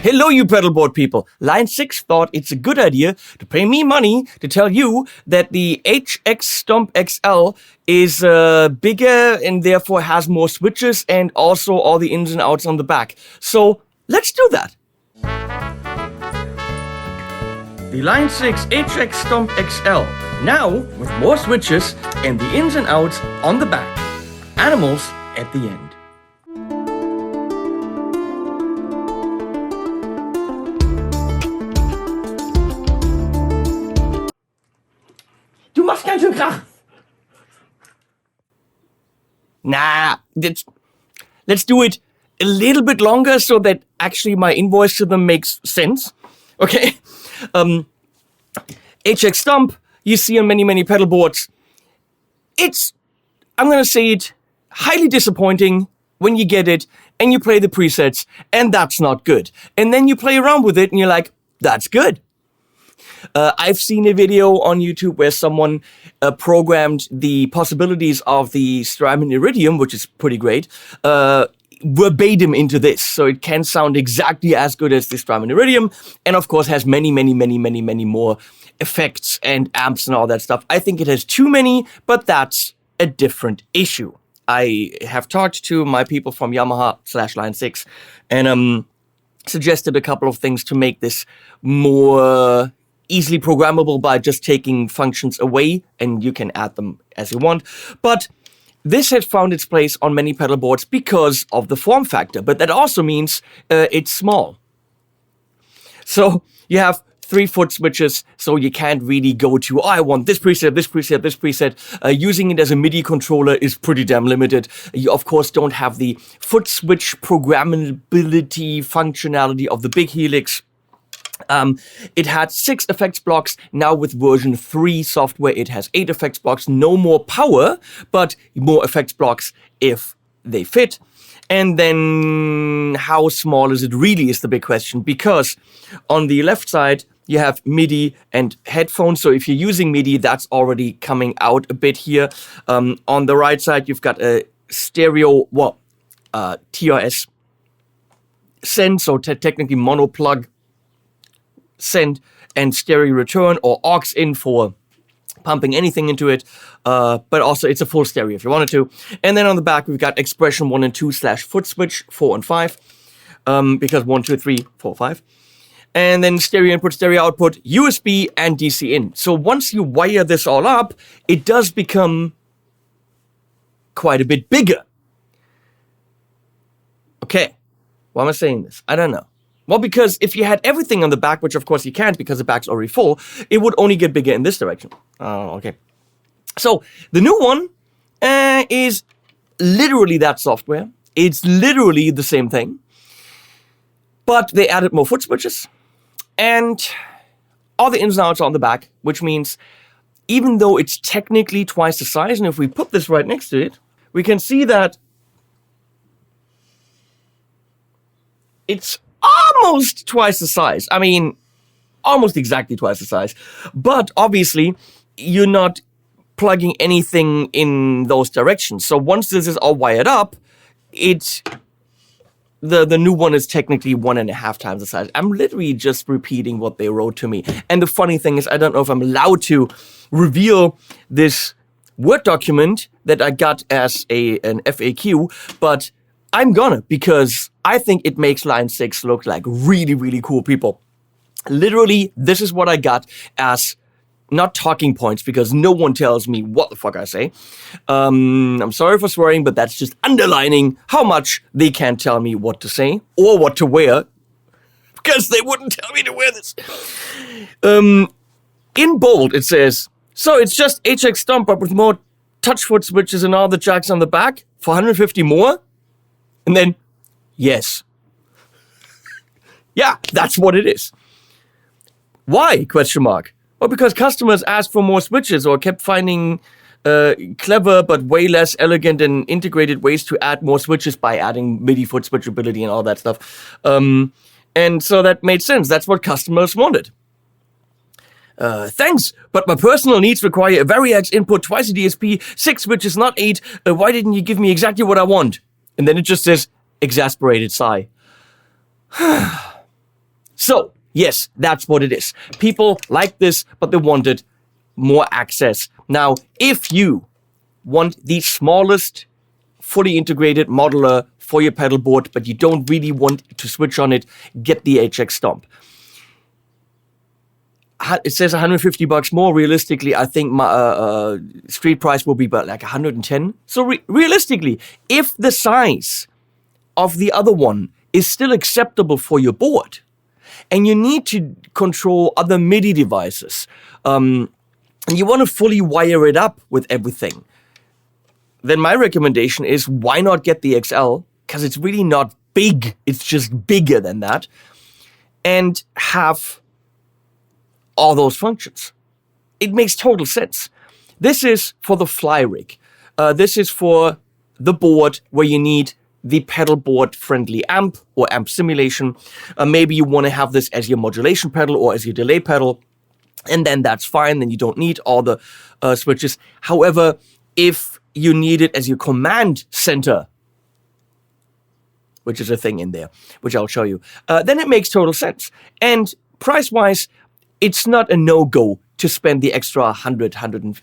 Hello, you pedalboard people. Line6 thought it's a good idea to pay me money to tell you that the HX Stomp XL is bigger and therefore has more switches and also all the ins and outs on the back. So let's do that. The Line6 HX Stomp XL, now with more switches and the ins and outs on the back. Animals at the end. Du machst ganz schön Krach. Nah, let's do it a little bit longer so that actually my invoice to them makes sense. Okay? HX Stomp, you see on many pedal boards. It's, I'm gonna say it, highly disappointing when you get it and you play the presets and that's not good. And then you play around with it and you're like, that's good. I've seen a video on YouTube where someone programmed the possibilities of the Thomann Iridium, which is pretty great, verbatim into this. So it can sound exactly as good as the Thomann Iridium, and of course has many more effects and amps and all that stuff. I think it has too many, but that's a different issue. I have talked to my people from Yamaha/Line6 and suggested a couple of things to make this more easily programmable by just taking functions away, and you can add them as you want. But this has found its place on many pedal boards because of the form factor, but that also means it's small. So you have 3 foot switches, so you can't really go to, oh, I want this preset, this preset, this preset. Using it as a Midi controller is pretty damn limited. You, of course, don't have the foot switch programmability functionality of the big Helix. It had 6 effects blocks. Now with version 3 software, it has 8 effects blocks. No more power, but more effects blocks if they fit. And then how small is it really is the big question, because on the left side, you have MIDI and headphones. So if you're using MIDI, that's already coming out a bit here. On the right side, you've got a stereo, TRS send, so technically mono plug send and stereo return, or aux in for pumping anything into it, but also it's a full stereo if you wanted to. And then on the back we've got expression 1 and 2 / foot switch 4 and 5, because 1, 2, 3, 4, 5. And then stereo input, stereo output, USB and DC in. So once you wire this all up, it does become quite a bit bigger. Okay, why am I saying this? I don't know. Well, because if you had everything on the back, which of course you can't because the back's already full, it would only get bigger in this direction. Okay. So the new one is literally that software. It's literally the same thing. But they added more foot switches and all the ins and outs are on the back, which means even though it's technically twice the size, and if we put this right next to it, we can see that it's almost twice the size. I mean, almost exactly twice the size. But obviously, you're not plugging anything in those directions. So once this is all wired up, the new one is technically 1.5 times the size. I'm literally just repeating what they wrote to me. And the funny thing is, I don't know if I'm allowed to reveal this Word document that I got as an FAQ, but I'm gonna, because I think it makes Line6 look like really cool people. Literally, this is what I got as, not talking points, because no one tells me what the fuck I say. I'm sorry for swearing, but that's just underlining how much they can't tell me what to say or what to wear, because they wouldn't tell me to wear this. In bold, it says, so it's just HX Stomp, but with more touch foot switches and all the jacks on the back for 150 more? And then, yes. Yeah, that's what it is. Why? Question mark. Well, because customers asked for more switches or kept finding clever but way less elegant and integrated ways to add more switches by adding MIDI foot switchability and all that stuff. And so that made sense. That's what customers wanted. Thanks, but my personal needs require a Variax input, twice a DSP, 6 switches, not 8. Why didn't you give me exactly what I want? And then it just says, exasperated sigh. So, yes, that's what it is. People like this, but they wanted more access. Now, if you want the smallest, fully integrated modular for your pedal board, but you don't really want to switch on it, get the HX Stomp. It says $150 more. Realistically, I think my street price will be about like 110. So realistically, if the size of the other one is still acceptable for your board, and you need to control other MIDI devices, and you want to fully wire it up with everything, then my recommendation is, why not get the XL? Because it's really not big. It's just bigger than that. And have all those functions. It makes total sense. This is for the fly rig. This is for the board where you need the pedal board friendly amp or amp simulation. Maybe you want to have this as your modulation pedal or as your delay pedal. And then that's fine. Then you don't need all the switches. However, if you need it as your command center, which is a thing in there, which I'll show you, then it makes total sense. And price-wise, it's not a no-go to spend the extra 100,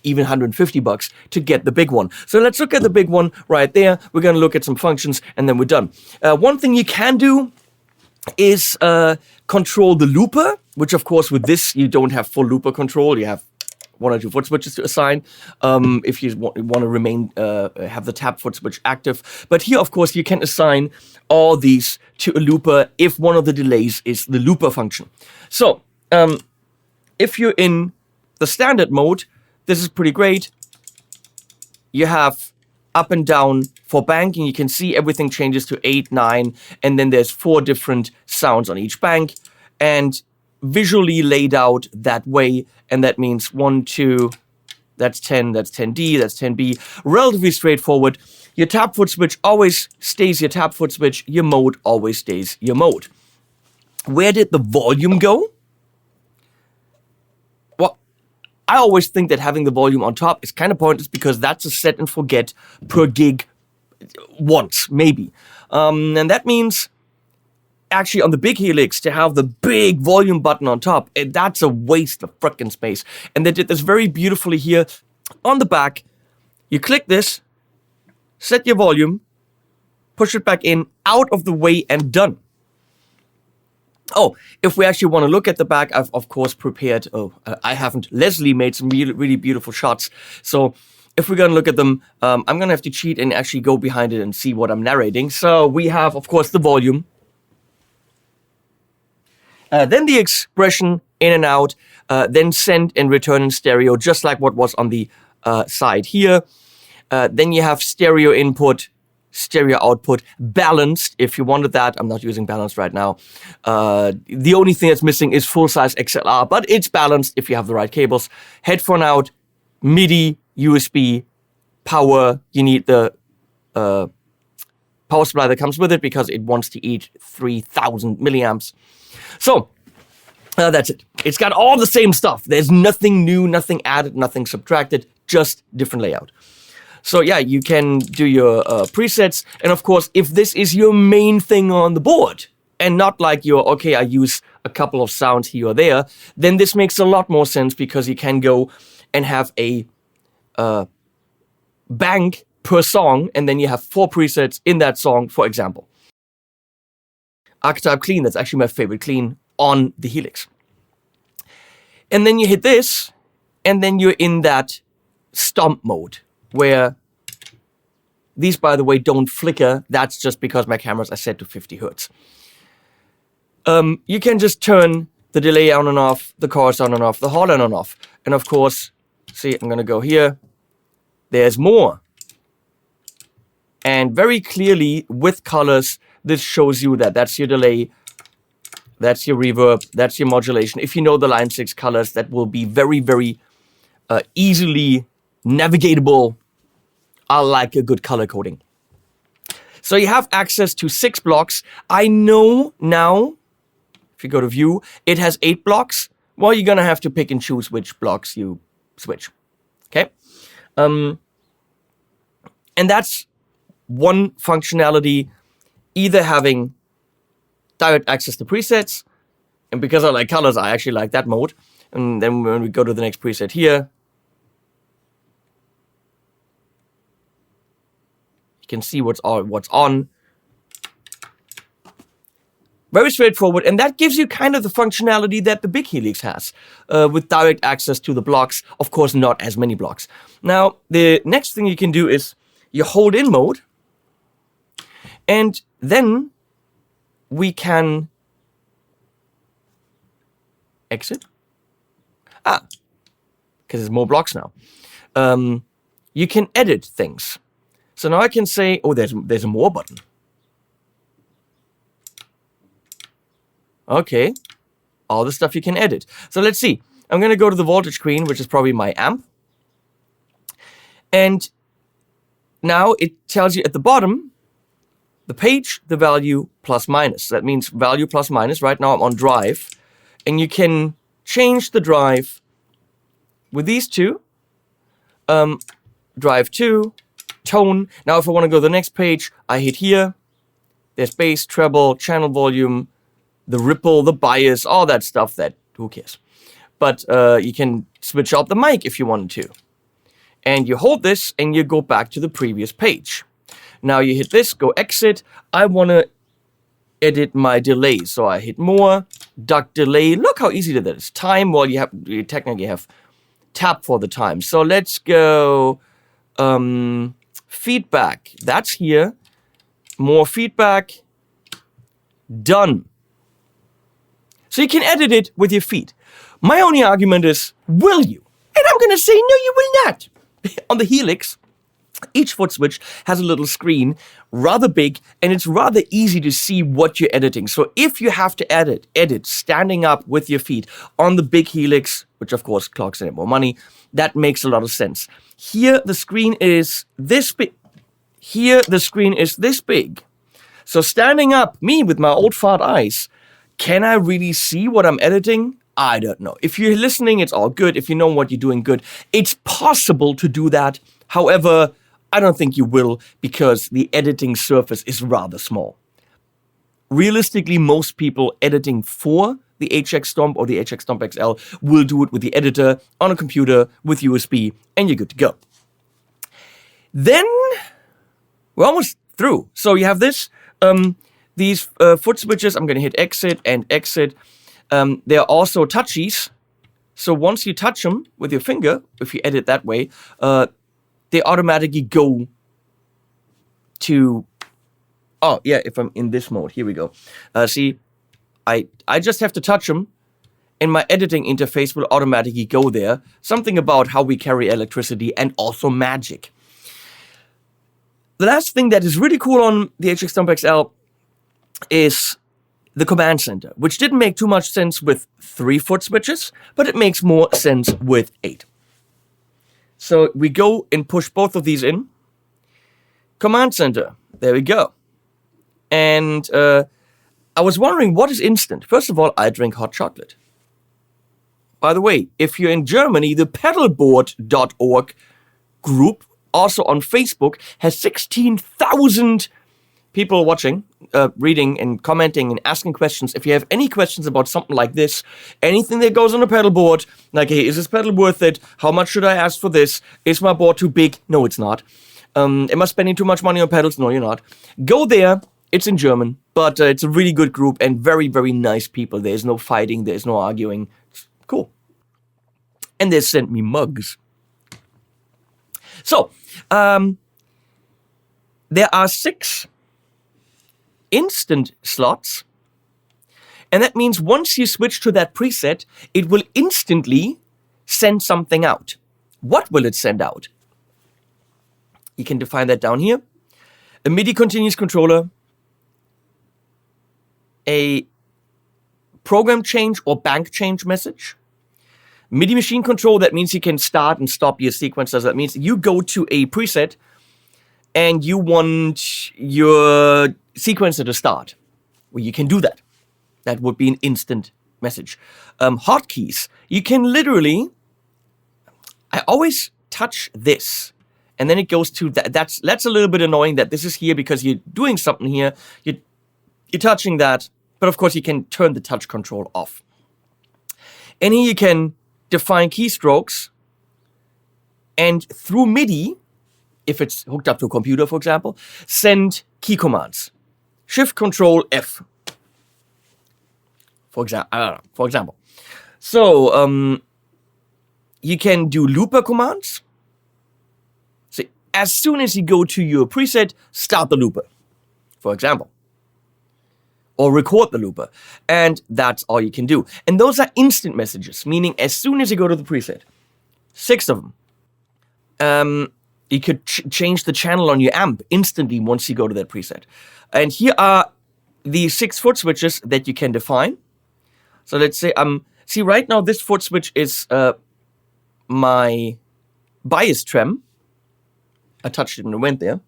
even $150 to get the big one. So let's look at the big one right there. We're going to look at some functions, and then we're done. One thing you can do is control the looper, which of course with this, you don't have full looper control. You have 1 or 2 foot switches to assign if you want to remain have the tap foot switch active. But here, of course, you can assign all these to a looper if one of the delays is the looper function. So if you're in the standard mode, this is pretty great. You have up and down for bank, and you can see everything changes to 8, 9, and then there's 4 different sounds on each bank. And visually laid out that way, and that means 1, 2, that's 10, that's 10D, that's 10B. Relatively straightforward. Your tap foot switch always stays your tap foot switch. Your mode always stays your mode. Where did the volume go? Well, I always think that having the volume on top is kind of pointless because that's a set and forget per gig once, maybe. And that means actually on the big Helix to have the big volume button on top, that's a waste of frickin' space. And they did this very beautifully here on the back. You click this, set your volume, push it back in, out of the way, and done. Oh, if we actually want to look at the back, I've of course prepared, I haven't, Leslie made some really, really beautiful shots. So if we're going to look at them, I'm going to have to cheat and actually go behind it and see what I'm narrating. So we have, of course, the volume. Then the expression in and out, then send and return in stereo, just like what was on the side here. Then you have stereo input, stereo output, balanced if you wanted that. I'm not using balanced right now. The only thing that's missing is full-size XLR, but it's balanced if you have the right cables. Headphone out, MIDI, USB, power. You need the power supply that comes with it because it wants to eat 3,000 milliamps. So, that's it. It's got all the same stuff. There's nothing new, nothing added, nothing subtracted, just different layout. So yeah, you can do your presets. And of course, if this is your main thing on the board, and not like your, okay, I use a couple of sounds here or there, then this makes a lot more sense because you can go and have a bank per song, and then you have 4 presets in that song, for example. Archetype clean, that's actually my favorite clean on the Helix. And then you hit this, and then you're in that stomp mode, where these, by the way, don't flicker. That's just because my cameras are set to 50 Hertz. You can just turn the delay on and off, the chorus on and off, the hall on and off. And of course, see, I'm going to go here. There's more. And very clearly, with colors, this shows you that that's your delay, that's your reverb, that's your modulation. If you know the Line 6 colors, that will be very, very easily navigatable. I like a good color coding. So you have access to 6 blocks. I know now, if you go to view, it has 8 blocks. Well, you're going to have to pick and choose which blocks you switch. Okay? And that's one functionality, either having direct access to presets, And because I like colors, I actually like that mode. And then when we go to the next preset here, you can see what's on. Very straightforward, and that gives you kind of the functionality that the big Helix has, with direct access to the blocks. Of course, not as many blocks. Now, the next thing you can do is you hold in mode, and then we can exit. Because there's more blocks now. You can edit things. So now I can say, oh, there's a more button. Okay, all the stuff you can edit. So let's see. I'm going to go to the voltage screen, which is probably my amp. And now it tells you at the bottom, the page, the value, plus minus. That means value plus minus. Right now I'm on drive. And you can change the drive with these two. Drive 2, tone. Now if I want to go to the next page, I hit here. There's bass, treble, channel volume, the ripple, the bias, all that stuff that, who cares? But you can switch out the mic if you wanted to. And you hold this and you go back to the previous page. Now you hit this, go exit. I want to edit my delay. So I hit more, duck delay. Look how easy that is. Time, well, you technically have tap for the time. So let's go feedback. That's here. More feedback. Done. So you can edit it with your feet. My only argument is, will you? And I'm going to say, no, you will not. On the Helix, each foot switch has a little screen, rather big, and it's rather easy to see what you're editing. So if you have to edit standing up with your feet on the big Helix, which of course clocks in more money, that makes a lot of sense. Here, the screen is this big. Here, the screen is this big. So standing up, me with my old fart eyes, can I really see what I'm editing? I don't know. If you're listening, it's all good. If you know what you're doing good, it's possible to do that. However, I don't think you will because the editing surface is rather small. Realistically, most people editing for the HX Stomp or the HX Stomp XL will do it with the editor on a computer with USB, and you're good to go. Then, we're almost through. So you have this. These foot switches, I'm going to hit exit and exit. They're also touchies. So once you touch them with your finger, if you edit that way, they automatically go to... Oh, yeah, if I'm in this mode. Here we go. See, I just have to touch them, and my editing interface will automatically go there. Something about how we carry electricity and also magic. The last thing that is really cool on the HX Stomp XL is the command center, which didn't make too much sense with 3 foot switches, but it makes more sense with 8. So we go and push both of these in. Command center, there we go. And I was wondering, what is instant? First of all, I drink hot chocolate. By the way, if you're in Germany, the Pedalboard.To group, also on Facebook, has 16,000 people watching, reading and commenting and asking questions. If you have any questions about something like this, anything that goes on a pedal board, like, hey, is this pedal worth it? How much should I ask for this? Is my board too big? No, it's not. Am I spending too much money on pedals? No, you're not. Go there. It's in German, but it's a really good group and very, very nice people. There's no fighting. There's no arguing. It's cool. And they sent me mugs. So, there are 6 instant slots, and that means once you switch to that preset, it will instantly send something out. What will it send out? You can define that down here. A Midi continuous controller, a program change or bank change message, Midi machine control, that means you can start and stop your sequencers. That means you go to a preset and you want your sequencer to start. Well, you can do that. That would be an instant message. Hotkeys. You can literally... I always touch this. And then it goes to... That's a little bit annoying that this is here because you're doing something here. You're touching that. But of course, you can turn the touch control off. And here you can define keystrokes. And through Midi, if it's hooked up to a computer, for example, send key commands. Shift Control F. For example. So, you can do looper commands. So, as soon as you go to your preset, start the looper, for example. Or record the looper. And that's all you can do. And those are instant messages, meaning as soon as you go to the preset, 6 of them, you could change the channel on your amp instantly once you go to that preset. And here are the 6 foot switches that you can define. So let's say, see right now this foot switch is my bias trem. I touched it and it went there.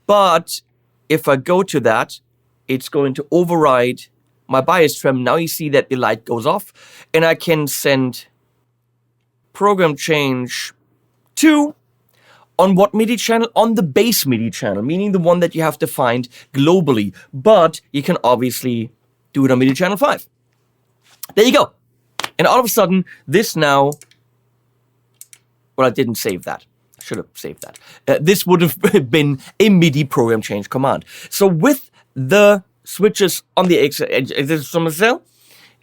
But if I go to that, it's going to override my bias trem. Now you see that the light goes off, and I can send program change 2 on what MIDI channel? On the base MIDI channel, meaning the one that you have defined globally. But you can obviously do it on MIDI channel 5. There you go. And all of a sudden, this now... Well, I didn't save that. I should have saved that. This would have been a MIDI program change command. So with the switches on the XL,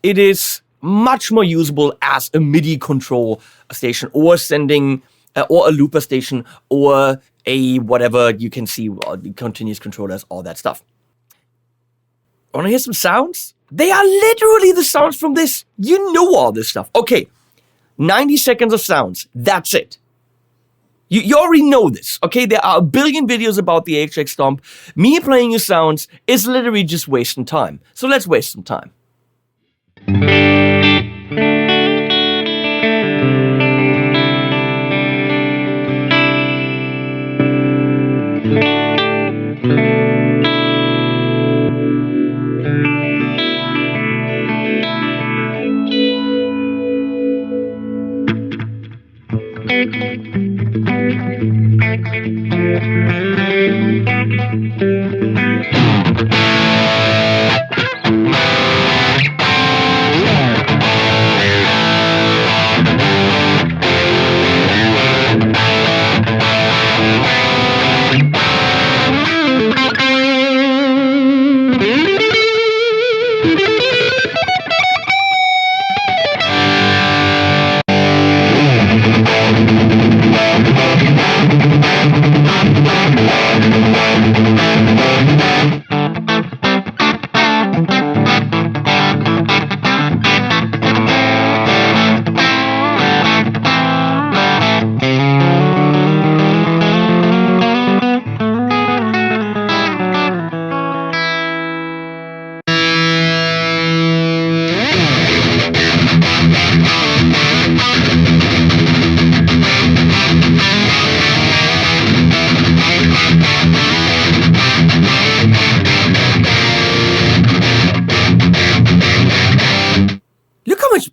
it is much more usable as a MIDI control station, or sending, or a looper station, or a whatever you can see, continuous controllers, all that stuff. Want to hear some sounds? They are literally the sounds from this. You know all this stuff. Okay, 90 seconds of sounds. That's it. You already know this, okay? There are a billion videos about the HX Stomp. Me playing you sounds is literally just wasting time. So let's waste some time.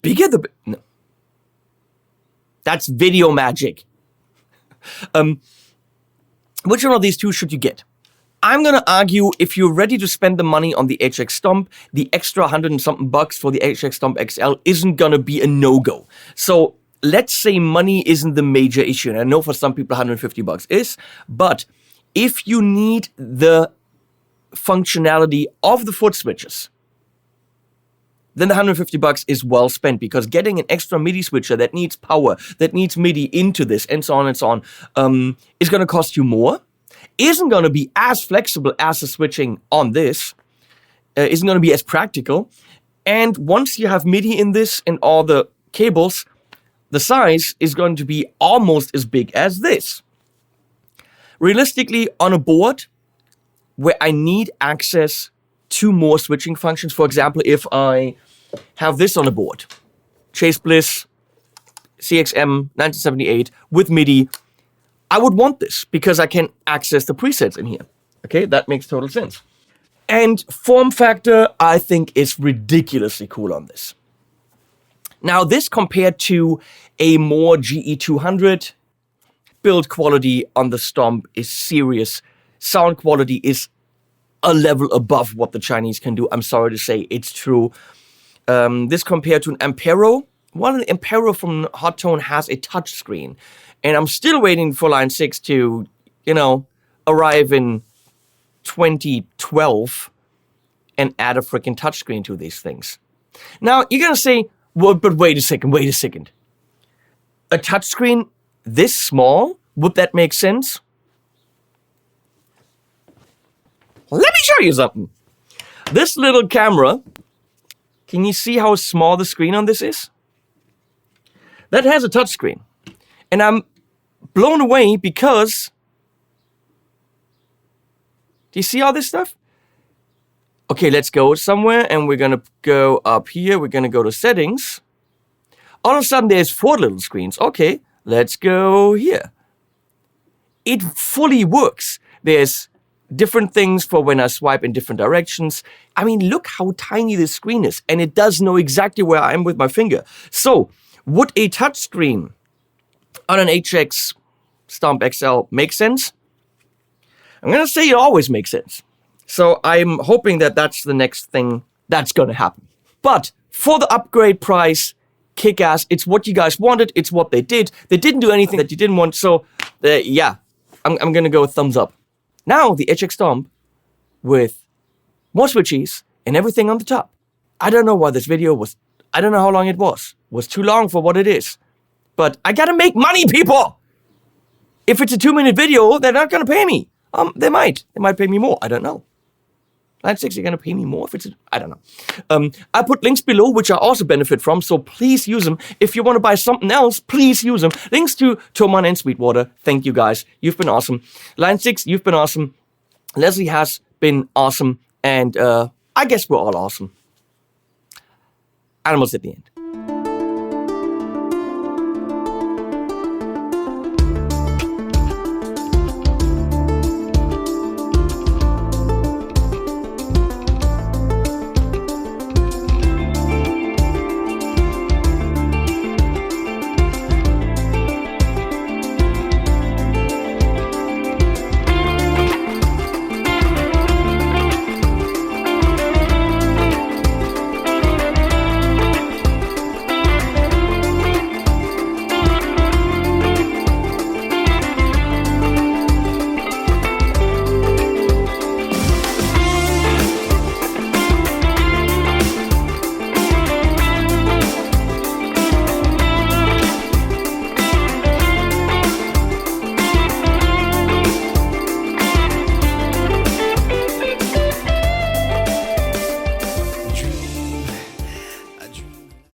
Bigger the... No. That's video magic. Which one of these two should you get? I'm going to argue if you're ready to spend the money on the HX Stomp, the extra 100 and something bucks for the HX Stomp XL isn't going to be a no-go. So let's say money isn't the major issue. And I know for some people 150 bucks is. But if you need the functionality of the foot switches, then the 150 bucks is well spent, because getting an extra MIDI switcher that needs power, that needs MIDI into this, and so on, is going to cost you more, isn't going to be as flexible as the switching on this, isn't going to be as practical, and once you have MIDI in this and all the cables, the size is going to be almost as big as this. Realistically, on a board where I need access to more switching functions, for example, if I have this on a board, Chase Bliss CXM 1978 with MIDI, I would want this because I can access the presets in here. Okay, that makes total sense. And form factor, I think, is ridiculously cool on this. Now, this compared to a more GE200, build quality on the Stomp is serious. Sound quality is a level above what the Chinese can do. I'm sorry to say, it's true. This compared to an Ampero. Well, an Ampero from Hot Tone has a touch screen. And I'm still waiting for Line 6 to, you know, arrive in 2012 and add a freaking touchscreen to these things. Now, you're going to say, well, but wait a second. A touchscreen this small? Would that make sense? Let me show you something. This little camera, can you see how small the screen on this is? That has a touchscreen. And I'm blown away because, do you see all this stuff? Okay, let's go somewhere and we're gonna go up here. We're gonna go to settings. All of a sudden there's 4 little screens. Okay, let's go here. It fully works. There's different things for when I swipe in different directions. I mean, look how tiny this screen is, and it does know exactly where I am with my finger. So, would a touchscreen on an HX Stomp XL make sense? I'm gonna say it always makes sense. So I'm hoping that that's the next thing that's gonna happen. But for the upgrade price, kick-ass, it's what you guys wanted, it's what they did. They didn't do anything that you didn't want, so yeah, I'm gonna go with thumbs up. Now the HX Stomp with more switches and everything on the top. I don't know why this video was, I don't know how long it was. It was too long for what it is. But I gotta make money, people! If it's a 2-minute video, they're not gonna pay me. They might pay me more, I don't know. Line 6, you're gonna pay me more if it's, I don't know. I put links below, which I also benefit from, so please use them. If you want to buy something else, please use them. Links to Thomann and Sweetwater. Thank you guys. You've been awesome. Line 6, you've been awesome. Leslie has been awesome. And I guess we're all awesome. Animals at the end.